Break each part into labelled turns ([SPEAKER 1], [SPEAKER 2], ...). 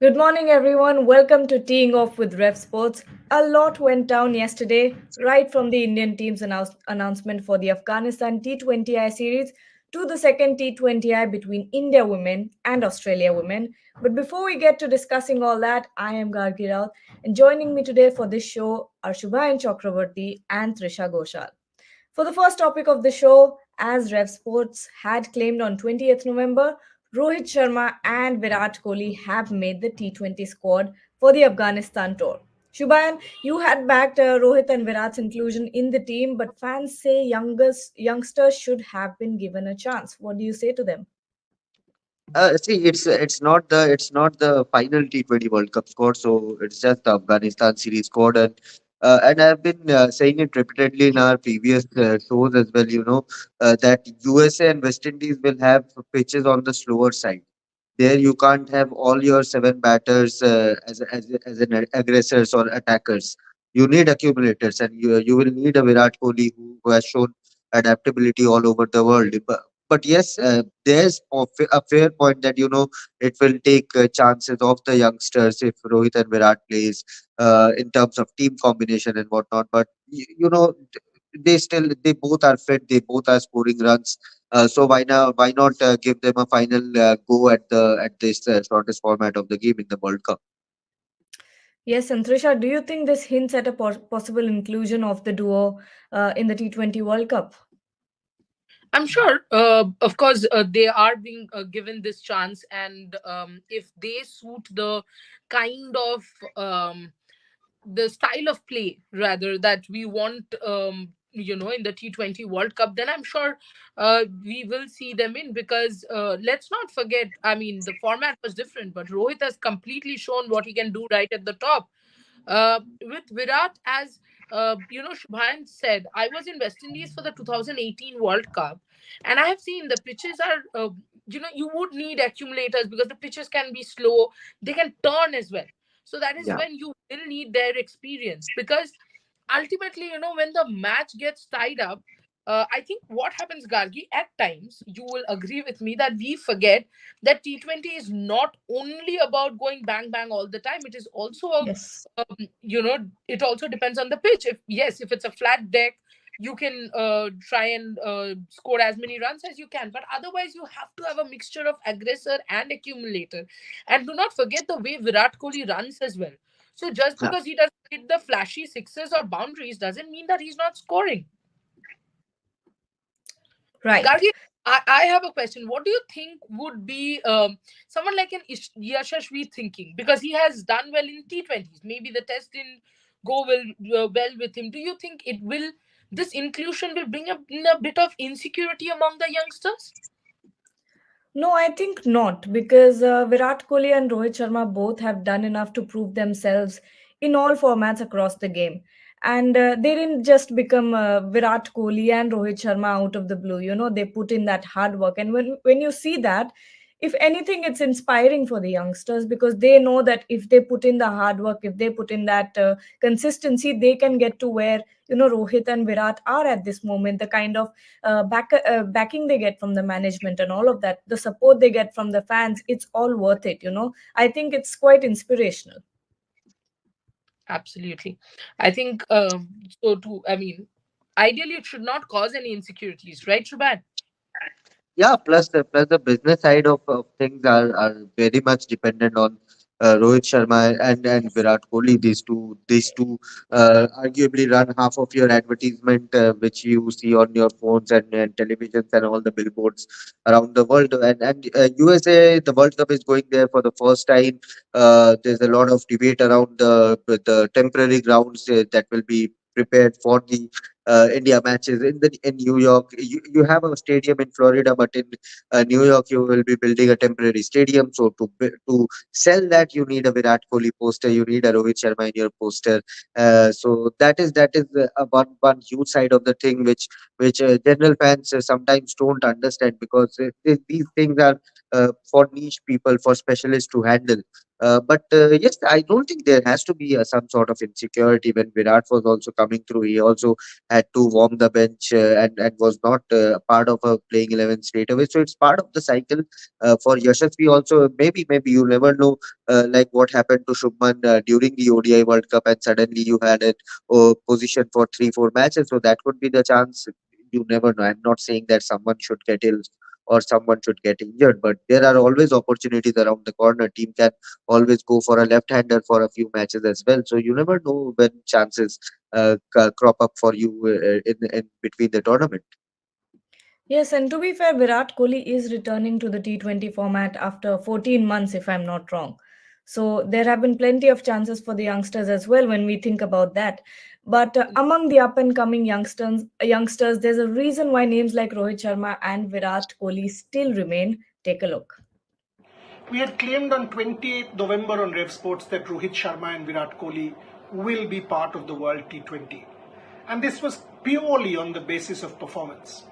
[SPEAKER 1] Good morning, everyone. Welcome to Teeing Off with RevSportz. A lot went down yesterday, right from the Indian team's announcement for the Afghanistan T20I series to the second T20I between India women and Australia women. But before we get to discussing all that, I am Gargi Rao, and joining me today for this show are Shubhayan Chakravarti and Trisha Ghoshal. For the first topic of the show, as Rev Sports had claimed on 20th November, Rohit Sharma and Virat Kohli have made the T20 squad for the Afghanistan tour. Shubhayan, you had backed Rohit and Virat's inclusion in the team, but fans say youngsters should have been given a chance. What do you say to them?
[SPEAKER 2] See, it's not the final T20 World Cup squad, so it's just the Afghanistan series squad, and I've been saying it repeatedly in our previous shows as well. That USA and West Indies will have pitches on the slower side. There you can't have all your seven batters as an aggressors or attackers. You need accumulators, and you will need a Virat Kohli who has shown adaptability all over the world. But yes, there's a fair point that it will take chances of the youngsters if Rohit and Virat plays in terms of team combination and whatnot. But they both are fit, they both are scoring runs, so why not give them a final go at this shortest format of the game in the World Cup?
[SPEAKER 1] Yes, and Trisha, do you think this hints at a possible inclusion of the duo in the T20 World Cup?
[SPEAKER 3] I'm sure, of course, they are being given this chance, and if they suit kind of um, the style of play rather that we want, in the T20 World Cup, then I'm sure we will see them in because let's not forget. I mean, the format was different, but Rohit has completely shown what he can do right at the top. With Virat, as Shubhayan said, I was in West Indies for the 2018 World Cup, and I have seen the pitches are, you would need accumulators because the pitches can be slow, they can turn as well. So that is
[SPEAKER 2] Yeah,
[SPEAKER 3] when you will need their experience because ultimately, when the match gets tied up, I think what happens, Gargi, at times you will agree with me that we forget that T20 is not only about going bang bang all the time. It is also a
[SPEAKER 1] Yes.
[SPEAKER 3] it also depends on the pitch. If it's a flat deck, you can try and score as many runs as you can, but otherwise you have to have a mixture of aggressor and accumulator. And do not forget the way Virat Kohli runs as well. So just
[SPEAKER 2] yeah.
[SPEAKER 3] because he doesn't hit the flashy sixes or boundaries doesn't mean that he's not scoring.
[SPEAKER 1] Right.
[SPEAKER 3] Gargi, I have a question. What do you think would be someone like an Yashashvi thinking? Because he has done well in T20s. Maybe the test didn't go well with him. Do you think this inclusion will bring in a bit of insecurity among the youngsters?
[SPEAKER 1] No, I think not, because Virat Kohli and Rohit Sharma both have done enough to prove themselves in all formats across the game. And they didn't just become Virat Kohli and Rohit Sharma out of the blue. They put in that hard work. And when you see that, if anything, it's inspiring for the youngsters because they know that if they put in the hard work, if they put in that consistency, they can get to where, Rohit and Virat are at this moment. The kind of backing they get from the management and all of that, the support they get from the fans, it's all worth it. I think it's quite inspirational.
[SPEAKER 3] Absolutely. I think so too. I mean, ideally, it should not cause any insecurities, right, Shubhan?
[SPEAKER 2] Yeah, plus the business side of things are very much dependent on Rohit Sharma and Virat Kohli. These two arguably run half of your advertisement, which you see on your phones and televisions and all the billboards around the world. And USA, the World Cup is going there for the first time. There's a lot of debate around the temporary grounds that will be prepared for the India matches in New York. You have a stadium in Florida, but in New York you will be building a temporary stadium. So to sell that, you need a Virat Kohli poster, you need a Rohit Sharma in your poster. So that is one huge side of the thing, which general fans sometimes don't understand because these things are for niche people, for specialists to handle. But yes, I don't think there has to be some sort of insecurity when Virat was also coming through. He also had to warm the bench and was not part of a playing 11 straight away. So it's part of the cycle for Yashasvi also. Maybe you never know, like what happened to Shubman during the ODI World Cup, and suddenly you had a position for 3 4 matches. So that could be the chance. You never know. I'm not saying that someone should get ill or someone should get injured, but there are always opportunities around the corner. Team can always go for a left-hander for a few matches as well. So you never know when chances crop up for you in between the tournament.
[SPEAKER 1] Yes, and to be fair, Virat Kohli is returning to the T20 format after 14 months, if I'm not wrong. So there have been plenty of chances for the youngsters as well when we think about that. But among the up and coming youngsters, there's a reason why names like Rohit Sharma and Virat Kohli still remain. Take a look.
[SPEAKER 4] We had claimed on 28th November on RevSportz that Rohit Sharma and Virat Kohli will be part of the World T20. And this was purely on the basis of performance.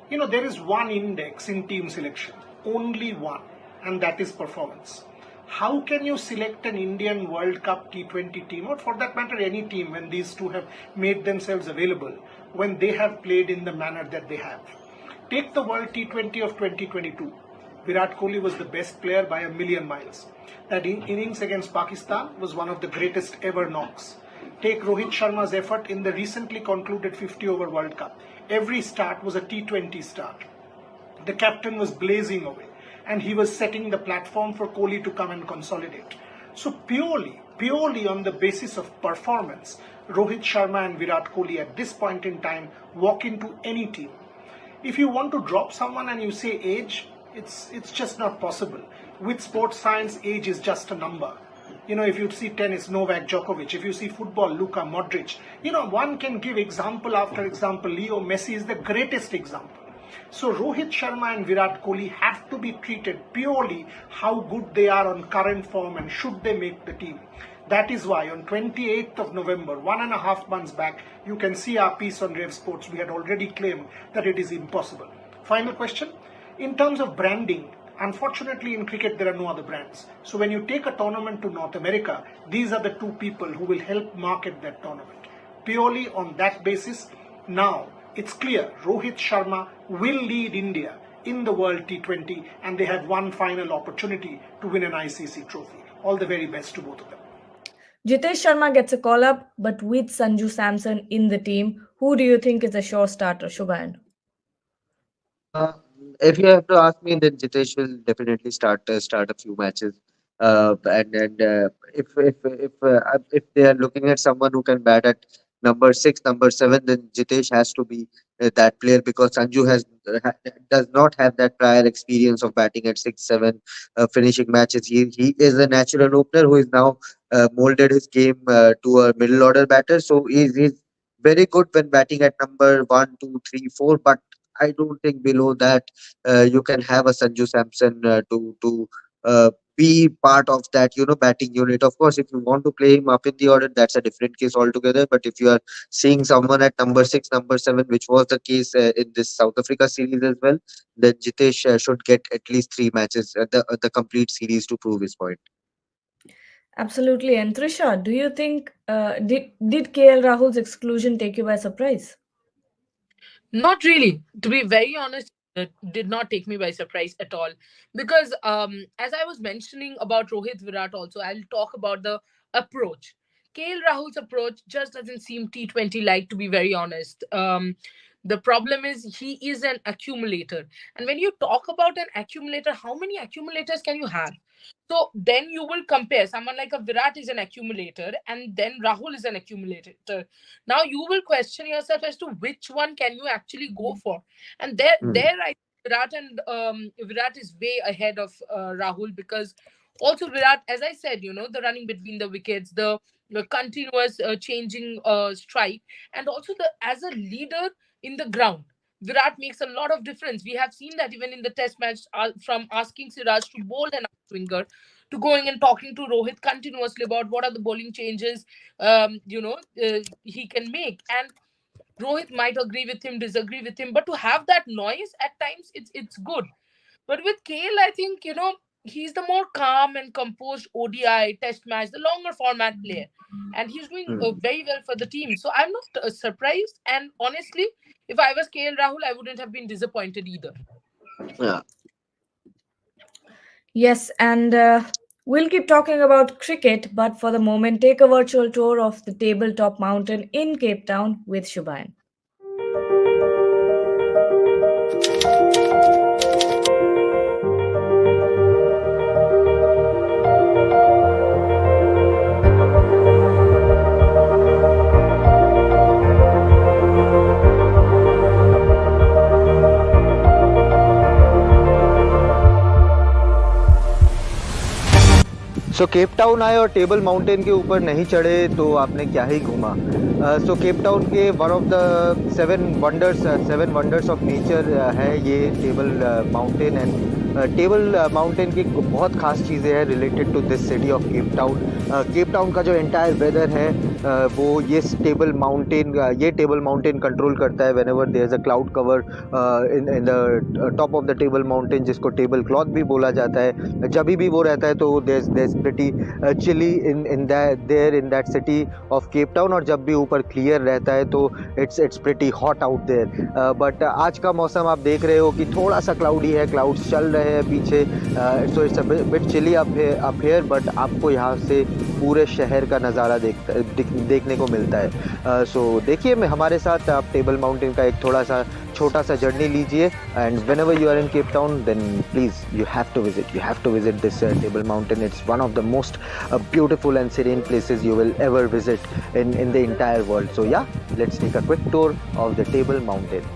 [SPEAKER 4] You know, there is one index in team selection, only one, and that is performance. How can you select an Indian World Cup T20 team, or for that matter, any team, when these two have made themselves available, when they have played in the manner that they have? Take the World T20 of 2022. Virat Kohli was the best player by a million miles. That innings against Pakistan was one of the greatest ever knocks. Take Rohit Sharma's effort in the recently concluded 50 over World Cup. Every start was a T20 start. The captain was blazing away and he was setting the platform for Kohli to come and consolidate. So purely on the basis of performance, Rohit Sharma and Virat Kohli at this point in time walk into any team. If you want to drop someone and you say age, it's just not possible. With sports science, age is just a number. You know, if you see tennis, Novak Djokovic. If you see football, Luka Modric. You know, one can give example after example. Leo Messi is the greatest example. So Rohit Sharma and Virat Kohli have to be treated purely how good they are on current form and should they make the team. That is why on 28th of November, 1.5 months back, you can see our piece on RevSportz. We had already claimed that it is impossible. Final question. In terms of branding, unfortunately in cricket there are no other brands. So when you take a tournament to North America, these are the two people who will help market that tournament. Purely on that basis, now it's clear Rohit Sharma will lead India in the World T20 and they have one final opportunity to win an ICC trophy. All the very best to both of them.
[SPEAKER 1] Jitesh Sharma gets a call up, but with Sanju Samson in the team, who do you think is a sure starter, Shubhan?
[SPEAKER 2] Uh, if you have to ask me, then Jitesh will definitely start a few matches. And if they are looking at someone who can bat at number 6, number 7, then Jitesh has to be that player because Sanju does not have that prior experience of batting at 6, 7, finishing matches. He is a natural opener who is now molded his game to a middle order batter. So he's very good when batting at number 1, 2, 3, 4, but I don't think below that you can have a Sanju Samson to be part of that batting unit. Of course, if you want to play him up in the order, that's a different case altogether. But if you are seeing someone at number 6, number 7, which was the case in this South Africa series as well, then Jitesh should get at least 3 matches, the complete series to prove his point.
[SPEAKER 1] Absolutely. And Trisha, do you think did KL Rahul's exclusion take you by surprise?
[SPEAKER 3] Not really. To be very honest, it did not take me by surprise at all. Because as I was mentioning about Rohit Virat also, I'll talk about the approach. KL Rahul's approach just doesn't seem T20 like, to be very honest. The problem is he is an accumulator. And when you talk about an accumulator, how many accumulators can you have? So then you will compare someone like a Virat is an accumulator and then Rahul is an accumulator. Now you will question yourself as to which one can you actually go for. And
[SPEAKER 2] Hmm.
[SPEAKER 3] there I Virat and Virat is way ahead of Rahul because also Virat, as I said, the running between the wickets, the continuous changing strike, and also the as a leader in the ground. Virat makes a lot of difference. We have seen that even in the test match, from asking Siraj to bowl an swinger to going and talking to Rohit continuously about what are the bowling changes he can make. And Rohit might agree with him, disagree with him, but to have that noise at times, it's good. But with KL, I think he's the more calm and composed ODI test match, the longer format player, and he's doing
[SPEAKER 2] Hmm.
[SPEAKER 3] very well for the team. So I'm not surprised. And honestly, if I was KL Rahul, I wouldn't have been disappointed either.
[SPEAKER 2] Yeah.
[SPEAKER 1] Yes, and we'll keep talking about cricket, but for the moment, take a virtual tour of the tabletop mountain in Cape Town with Shubhayan.
[SPEAKER 2] So Cape town आए और table mountain के ऊपर नहीं चढ़े तो आपने क्या ही घूमा। सो केप टाउन के one of the seven wonders of nature है ये table mountain. And table mountain की बहुत खास चीज़ें हैं related to this city of Cape Town. Cape Town का जो एंटायर वेदर है वो ये टेबल माउंटेन कंट्रोल करता है। Whenever there is a cloud cover in the top of the table mountain, जिसको टेबल क्लॉथ भी बोला जाता है, जब भी वो रहता है तो there's pretty chilly in that city of Cape Town। और जब भी ऊपर क्लियर रहता है तो it's pretty hot out there। But आज का मौसम आप देख रहे हो कि थोड़ा सा क्लाउडी है, क्लाउड्स चल रहे हैं पीछे। So it's a bit chilly up here, but आपको यहाँ से पूरे शहर का नज़ारा देखने को मिलता है। सो देखिए मैं हमारे साथ आप टेबल माउंटेन का एक थोड़ा सा छोटा सा जर्नी लीजिए। And whenever you are in Cape Town then please you have to visit this Table Mountain. It's one of the most beautiful and serene places you will ever visit in the entire world. So yeah, let's take a quick tour of the Table Mountain.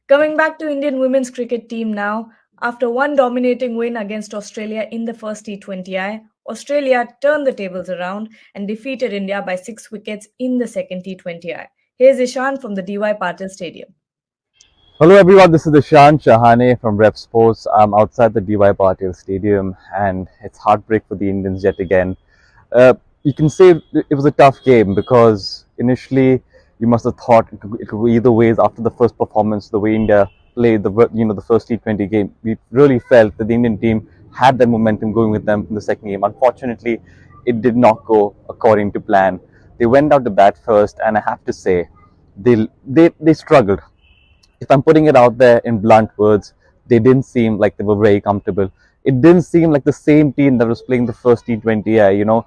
[SPEAKER 1] Coming back to Indian women's cricket team now, after one dominating win against Australia in the first T20I, Australia turned the tables around and defeated India by 6 wickets in the second T20I. Here's Ishan from the DY Patil Stadium.
[SPEAKER 5] Hello everyone, this is Ishan Chahane from RevSportz. I'm outside the DY Patil Stadium and it's heartbreak for the Indians yet again. You can say it was a tough game because initially you must have thought it could go either ways after the first performance, the way India played the first T20 game. We really felt that the Indian team had the momentum going with them in the second game. Unfortunately, it did not go according to plan. They went out to bat first, and I have to say, they struggled. If I'm putting it out there in blunt words, they didn't seem like they were very comfortable. It didn't seem like the same team that was playing the first T20.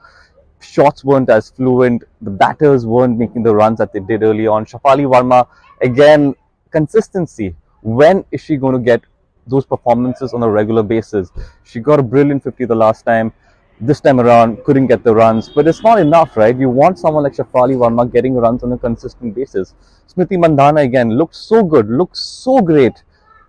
[SPEAKER 5] Shots weren't as fluent. The batters weren't making the runs that they did early on. Shafali Varma, again, consistency. When is she going to get those performances on a regular basis? She got a brilliant 50 the last time. This time around, couldn't get the runs. But it's not enough, right? You want someone like Shafali Varma getting runs on a consistent basis. Smriti Mandhana, again, looked so good, looked so great.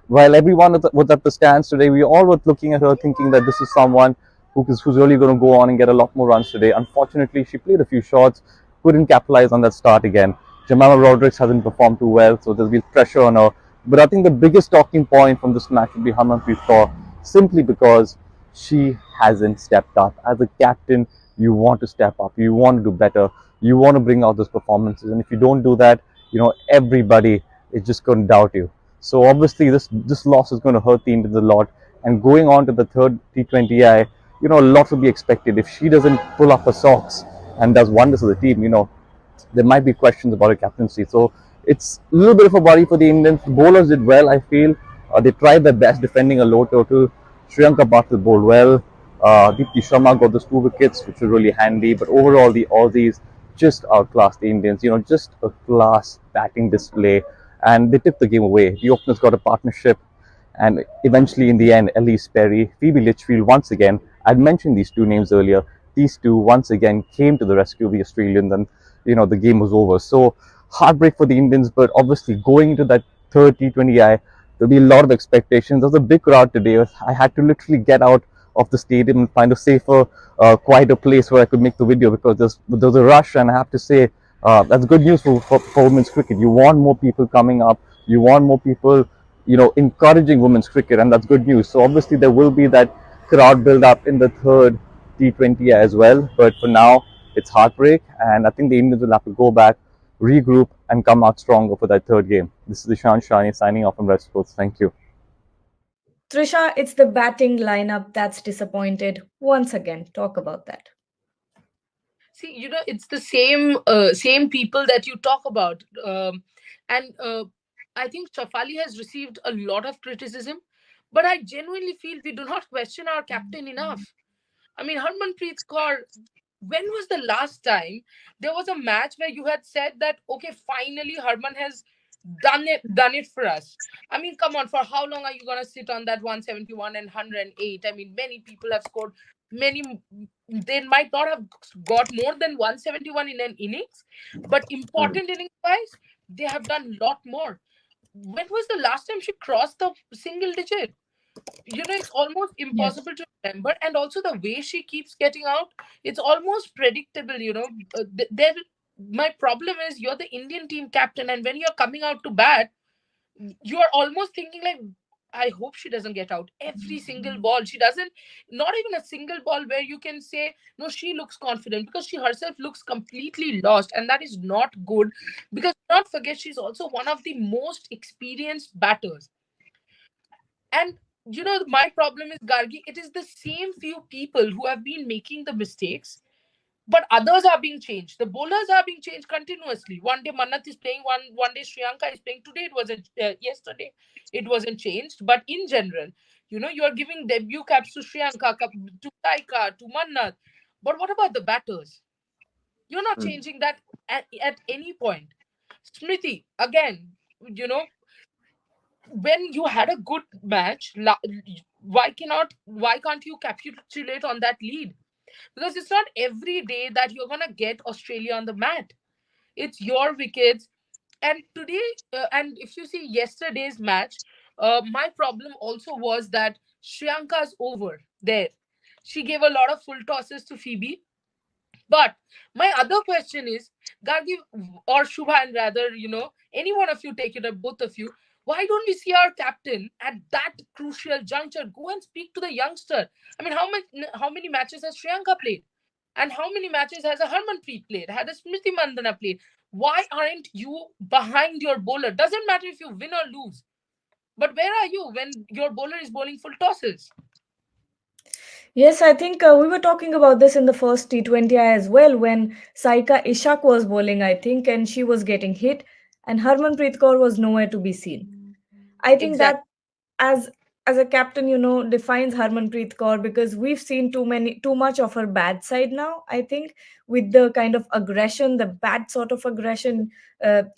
[SPEAKER 5] While everyone was at the stands today, we all were looking at her thinking that this is someone who's really going to go on and get a lot more runs today. Unfortunately, she played a few shots, couldn't capitalize on that start again. Jemima Rodriguez hasn't performed too well, so there's been pressure on her. But I think the biggest talking point from this match would be Harmanpreet Kaur, simply because she hasn't stepped up. As a captain, you want to step up, you want to do better, you want to bring out those performances, and if you don't do that, everybody is just going to doubt you. So obviously, this loss is going to hurt the Indians a lot. And going on to the third T20I, a lot will be expected. If she doesn't pull up her socks and does wonders for the team, there might be questions about her captaincy. So it's a little bit of a worry for the Indians. The bowlers did well, I feel. They tried their best defending a low total. Sriyanka Patil bowled well. Deepti Sharma got those 2 wickets, which were really handy. But overall, the Aussies just outclassed the Indians. Just a class batting display, and they took the game away. The openers got a partnership, and eventually, in the end, Elise Perry, Phoebe Litchfield, once again, I'd mentioned these two names earlier. These two once again came to the rescue of the Australians, and the game was over. So heartbreak for the Indians, but obviously going into that third T20I, there'll be a lot of expectations. There was a big crowd today. I had to literally get out of the stadium and find a safer, quieter place where I could make the video because there was a rush, and I have to say that's good news for women's cricket. You want more people coming up. You want more people, encouraging women's cricket, and that's good news. So obviously there will be that crowd build up in the third T20 as well. But for now, it's heartbreak, and I think the Indians will have to go back, regroup, and come out stronger for that third game. This is Ishan Shani signing off from RevSportz. Thank you.
[SPEAKER 1] Trisha, it's the batting lineup that's disappointed once again. Talk about that.
[SPEAKER 3] See, it's the same people that you talk about, and I think Shafali has received a lot of criticism, but I genuinely feel we do not question our captain enough. I mean, Harmanpreet Kaur, when was the last time there was a match where you had said that, okay, finally Harman has done it for us? I mean, come on, for how long are you going to sit on that 171 and 108? I mean, many people have scored many. They might not have got more than 171 in an innings, but important innings wise, they have done a lot more. When was the last time she crossed the single digit? It's almost
[SPEAKER 1] Yes.
[SPEAKER 3] impossible to remember, and also the way she keeps getting out, it's almost predictable. There, my problem is, you're the Indian team captain, and when you're coming out to bat, you are almost thinking like, I hope she doesn't get out every single ball. She doesn't, not even a single ball where you can say no, she looks confident, because she herself looks completely lost, and that is not good. Because do not forget, she's also one of the most experienced batters. And my problem is, Gargi, it is the same few people who have been making the mistakes, but others are being changed. The bowlers are being changed continuously. One day Mannat is playing, one day Sriyanka is playing. Today it wasn't, yesterday it wasn't changed. But in general, you are giving debut caps to Sriyanka, to Taika, to Mannat. But what about the batters? You're not changing that at any point. Smriti, again, you know, when you had a good match, why can't you capitulate on that lead? Because it's not every day that you're gonna get Australia on the mat. It's your wickets. And today, and if you see yesterday's match, my problem also was that Sriyanka's over there. She gave a lot of full tosses to Phoebe. But my other question is, Gargi or Shubhan, rather, any one of you, take it up, both of you. Why don't we see our captain at that crucial juncture go and speak to the youngster? I mean, how many matches has Sriyanka played? And how many matches has a Harmanpreet played? Had a Smriti Mandana played? Why aren't you behind your bowler? Doesn't matter if you win or lose. But where are you when your bowler is bowling full tosses?
[SPEAKER 1] Yes, I think we were talking about this in the first T20I as well when Saika Ishak was bowling, I think, and she was getting hit, and Harmanpreet Kaur was nowhere to be seen. I think
[SPEAKER 3] Exactly.
[SPEAKER 1] that as as a captain, defines Harmanpreet Kaur because we've seen too much of her bad side now. I think with the kind of aggression, the bad sort of aggression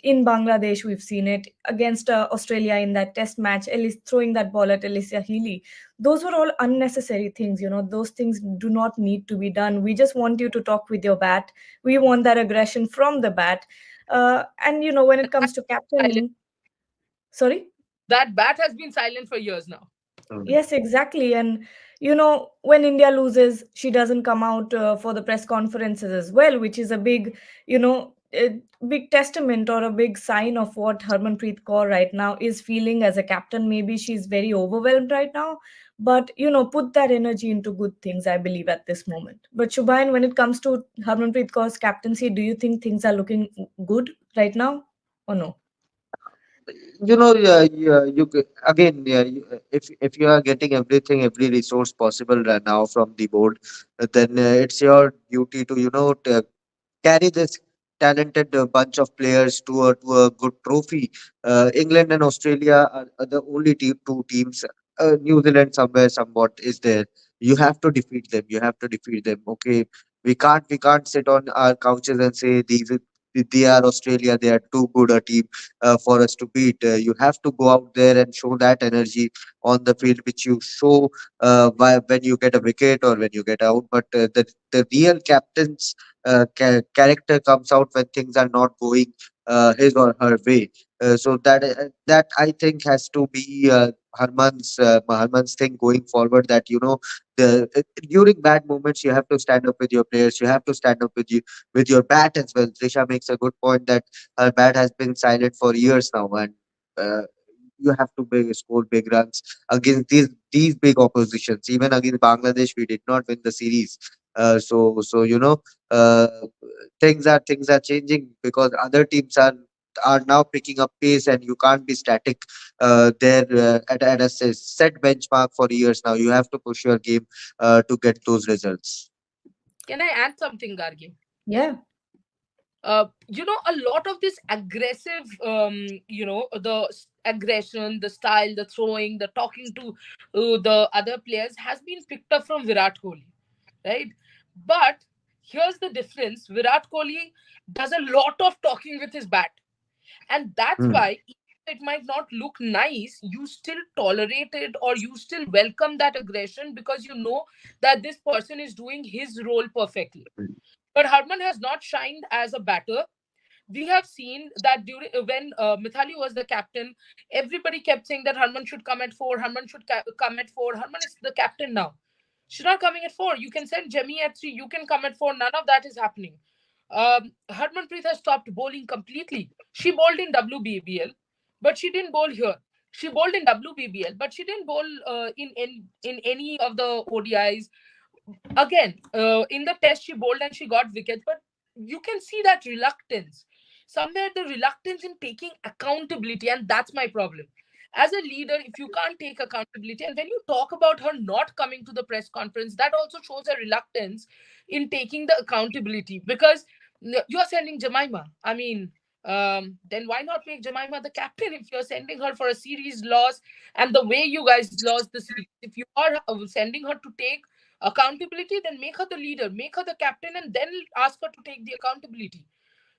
[SPEAKER 1] in Bangladesh, we've seen it against Australia in that Test match. Throwing that ball at Alicia Healy, those were all unnecessary things. Those things do not need to be done. We just want you to talk with your bat. We want that aggression from the bat. And when it comes to
[SPEAKER 3] Silent.
[SPEAKER 1] captaining, sorry.
[SPEAKER 3] That bat has been silent for years now.
[SPEAKER 2] Mm.
[SPEAKER 1] Yes, exactly. And when India loses, she doesn't come out for the press conferences as well, which is a big, big testament or a big sign of what Harmanpreet Kaur right now is feeling as a captain. Maybe she's very overwhelmed right now, but put that energy into good things, I believe, at this moment. But Shubhayan, when it comes to Harmanpreet Kaur's captaincy, do you think things are looking good right now or no?
[SPEAKER 2] Again, if you are getting everything, every resource possible right now from the board, then it's your duty to carry this talented bunch of players to a good trophy. England and Australia are the only two teams. New Zealand somewhere somewhat is there. You have to defeat them. You have to defeat them. Okay, we can't sit on our couches and say they are Australia. They are too good a team for us to beat. You have to go out there and show that energy on the field, which you show when you get a wicket or when you get out. But the real captains character comes out when things are not going his or her way. So that I think has to be Harman's thing going forward. That during bad moments you have to stand up with your players. You have to stand up with your bat as well. Trisha makes a good point that her bat has been silent for years now, and uh, you have to score big runs against these big oppositions. Even against Bangladesh, we did not win the series. So uh, things are changing because other teams are now picking up pace, and you can't be static there at a set benchmark for years now. You have to push your game to get those results.
[SPEAKER 3] Can I add something, Gargi?
[SPEAKER 1] Yeah.
[SPEAKER 3] A lot of this aggressive, aggression, the style, the throwing, the talking to the other players has been picked up from Virat Kohli, right? But here's the difference: Virat Kohli does a lot of talking with his bat, and that's
[SPEAKER 2] Hmm.
[SPEAKER 3] why even if it might not look nice, you still tolerate it or you still welcome that aggression because you know that this person is doing his role perfectly. But Harman has not shined as a batter. We have seen that during when Mithali was the captain, everybody kept saying that Harman should come at four. Harman should come at four. Harman is the captain now. She's not coming at four. You can send Jemmy at three. You can come at four. None of that is happening. Harmanpreet has stopped bowling completely. She bowled in WBBL, but she didn't bowl here. She bowled in WBBL, but she didn't bowl in any of the ODIs. Again, in the test she bowled and she got wickets, but you can see that reluctance somewhere, the reluctance in taking accountability, and that's my problem. As a leader, if you can't take accountability, and when you talk about her not coming to the press conference, that also shows a reluctance in taking the accountability, because you're sending Jemima, I mean, then why not make Jemima the captain if you're sending her for a series loss? And the way you guys lost the series, if you are sending her to take accountability, then make her the leader, make her the captain, and then ask her to take the accountability.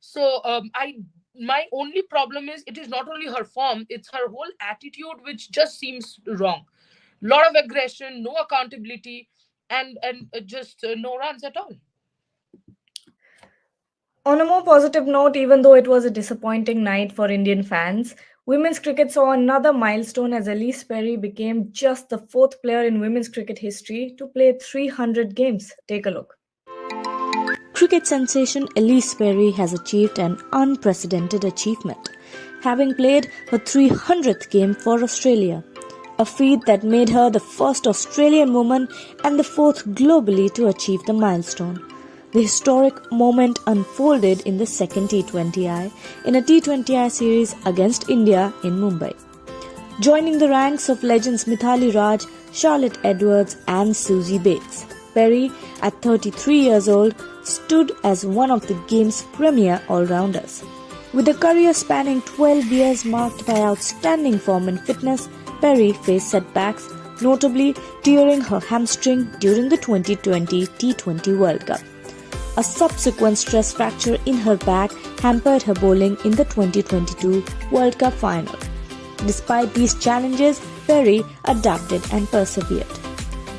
[SPEAKER 3] So I my only problem is it is not only her form, it's her whole attitude which just seems wrong. Lot of aggression, no accountability, and just no runs at all.
[SPEAKER 1] On a more positive note, even though it was a disappointing night for Indian fans, women's cricket saw another milestone as Elise Perry became just the fourth player in women's cricket history to play 300 games. Take a look.
[SPEAKER 6] Cricket sensation Elise Perry has achieved an unprecedented achievement, having played her 300th game for Australia, a feat that made her the first Australian woman and the fourth globally to achieve the milestone. The historic moment unfolded in the second T20I in a T20I series against India in Mumbai. Joining the ranks of legends Mithali Raj, Charlotte Edwards and Susie Bates. Perry, at 33 years old, stood as one of the game's premier all-rounders. With a career spanning 12 years marked by outstanding form and fitness, Perry faced setbacks, notably tearing her hamstring during the 2020 T20 World Cup. A subsequent stress fracture in her back hampered her bowling in the 2022 World Cup final. Despite these challenges, Perry adapted and persevered.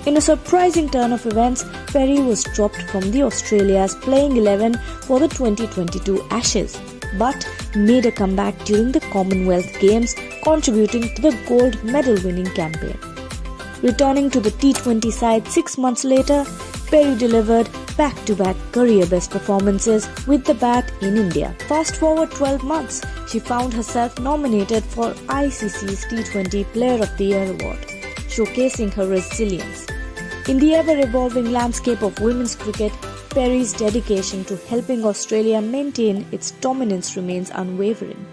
[SPEAKER 6] In a surprising turn of events, Perry was dropped from the Australia's playing 11 for the 2022 Ashes, but made a comeback during the Commonwealth Games, contributing to the gold medal-winning campaign. Returning to the T20 side 6 months later, Perry delivered back-to-back career-best performances with the bat in India. Fast forward 12 months, she found herself nominated for ICC's T20 Player of the Year award, showcasing her resilience. In the ever-evolving landscape of women's cricket, Perry's dedication to helping Australia maintain its dominance remains unwavering.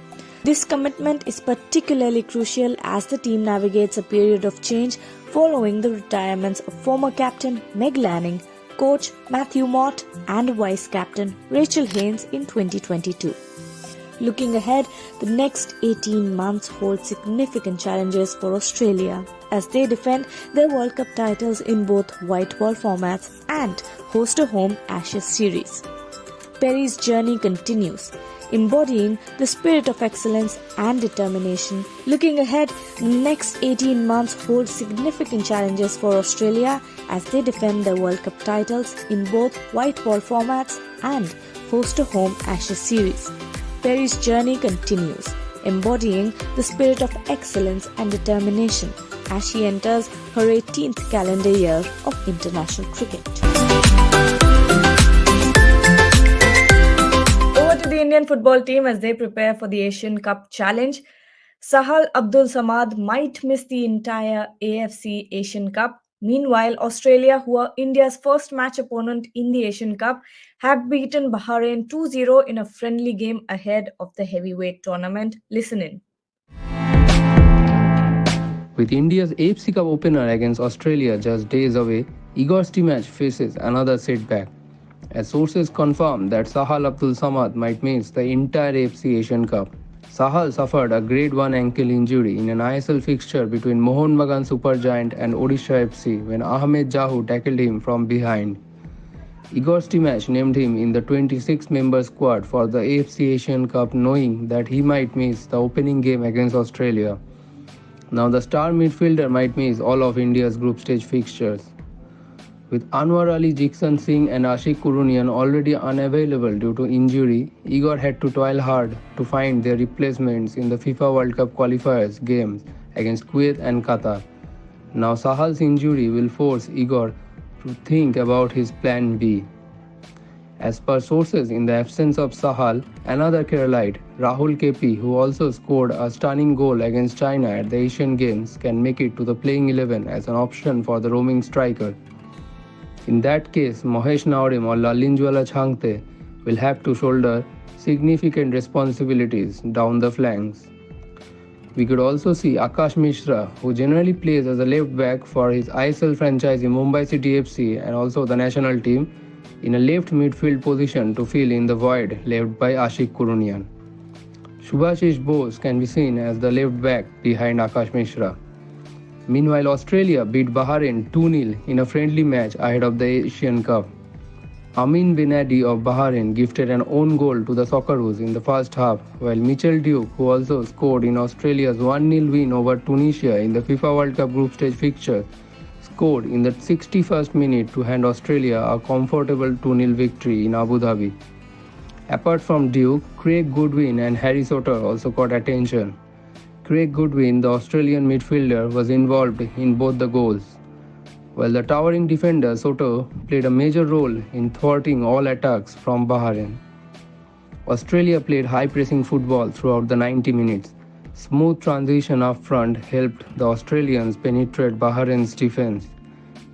[SPEAKER 6] This commitment is particularly crucial as the team navigates a period of change following the retirements of former captain Meg Lanning, coach Matthew Mott, and vice captain Rachel Haynes in 2022. Looking ahead, the next 18 months hold significant challenges for Australia as they defend their World Cup titles in both white ball formats and host a home Ashes series. Perry's journey continues, embodying the spirit of excellence and determination. Looking ahead, the next 18 months hold significant challenges for Australia as they defend their World Cup titles in both white ball formats and host a home Ashes series. Perry's journey continues, embodying the spirit of excellence and determination as she enters her 18th calendar year of international cricket.
[SPEAKER 1] Over to the Indian football team as they prepare for the Asian Cup challenge. Sahal Abdul Samad might miss the entire AFC Asian Cup. Meanwhile, Australia, who are India's first match opponent in the Asian Cup, have beaten Bahrain 2-0 in a friendly game ahead of the heavyweight tournament. Listen in.
[SPEAKER 7] With India's AFC Cup opener against Australia just days away, Igor's match faces another setback. As sources confirm that Sahal Abdul Samad might miss the entire AFC Asian Cup. Sahal suffered a Grade 1 ankle injury in an ISL fixture between Mohun Bagan Supergiant and Odisha FC when Ahmed Jahu tackled him from behind. Igor Stimac named him in the 26-member squad for the AFC Asian Cup, knowing that he might miss the opening game against Australia. Now the star midfielder might miss all of India's group stage fixtures. With Anwar Ali, Jigsan Singh and Ashik Kurunian already unavailable due to injury, Igor had to toil hard to find their replacements in the FIFA World Cup qualifiers games against Kuwait and Qatar. Now Sahal's injury will force Igor to think about his plan B. As per sources, in the absence of Sahal, another Keralite, Rahul KP, who also scored a stunning goal against China at the Asian Games, can make it to the playing 11 as an option for the roaming striker. In that case, Mahesh Naorem or Lalinjwala Chhangte will have to shoulder significant responsibilities down the flanks. We could also see Akash Mishra, who generally plays as a left back for his ISL franchise in Mumbai City FC and also the national team, in a left midfield position to fill in the void left by Ashik Kurunian. Subhashish Bose can be seen as the left back behind Akash Mishra. Meanwhile, Australia beat Bahrain 2-0 in a friendly match ahead of the Asian Cup. Amin Benadi of Bahrain gifted an own goal to the Socceroos in the first half, while Mitchell Duke, who also scored in Australia's 1-0 win over Tunisia in the FIFA World Cup group stage fixture, scored in the 61st minute to hand Australia a comfortable 2-0 victory in Abu Dhabi. Apart from Duke, Craig Goodwin and Harry Soter also caught attention. Craig Goodwin, the Australian midfielder, was involved in both the goals, while the towering defender Soto played a major role in thwarting all attacks from Bahrain. Australia played high-pressing football throughout the 90 minutes. Smooth transition up front helped the Australians penetrate Bahrain's defense.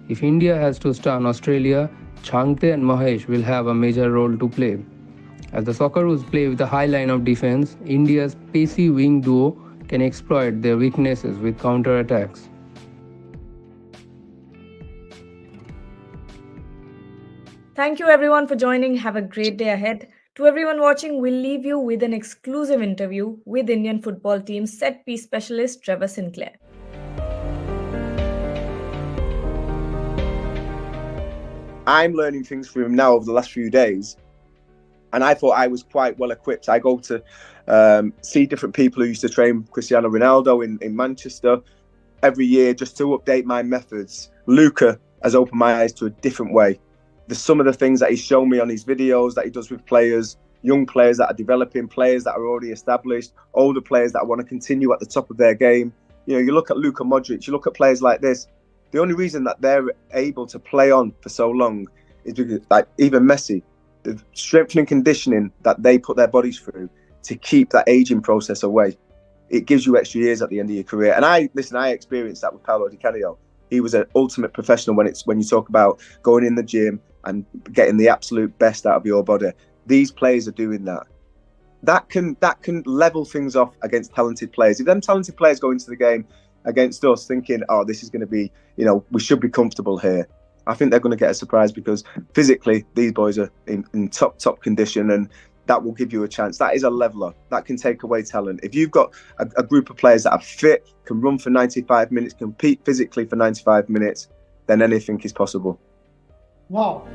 [SPEAKER 7] If India has to stun Australia, Chhangte and Mahesh will have a major role to play. As the Socceroos play with a high line of defense, India's pacey wing duo can exploit their weaknesses with counter-attacks.
[SPEAKER 1] Thank you everyone for joining. Have a great day ahead. To everyone watching, we'll leave you with an exclusive interview with Indian football team's set piece specialist Trevor Sinclair.
[SPEAKER 8] I'm learning things from him now over the last few days, and I thought I was quite well equipped. I go to see different people who used to train Cristiano Ronaldo in Manchester every year just to update my methods. Luca has opened my eyes to a different way. There's some of the things that he's shown me on his videos that he does with players, young players that are developing, players that are already established, older players that want to continue at the top of their game. You know, you look at Luka Modric, you look at players like this. The only reason that they're able to play on for so long is because, like, even Messi, the strength and conditioning that they put their bodies through to keep that aging process away. It gives you extra years at the end of your career. And I experienced that with Paolo Di Canio. He was an ultimate professional when you talk about going in the gym and getting the absolute best out of your body. These players are doing that. That can level things off against talented players. If them talented players go into the game against us thinking, oh, this is going to be, we should be comfortable here, I think they're going to get a surprise, because physically these boys are in top condition, and that will give you a chance. That is a leveler. That can take away talent. If you've got a group of players that are fit, can run for 95 minutes, compete physically for 95 minutes, then anything is possible.
[SPEAKER 4] Wow.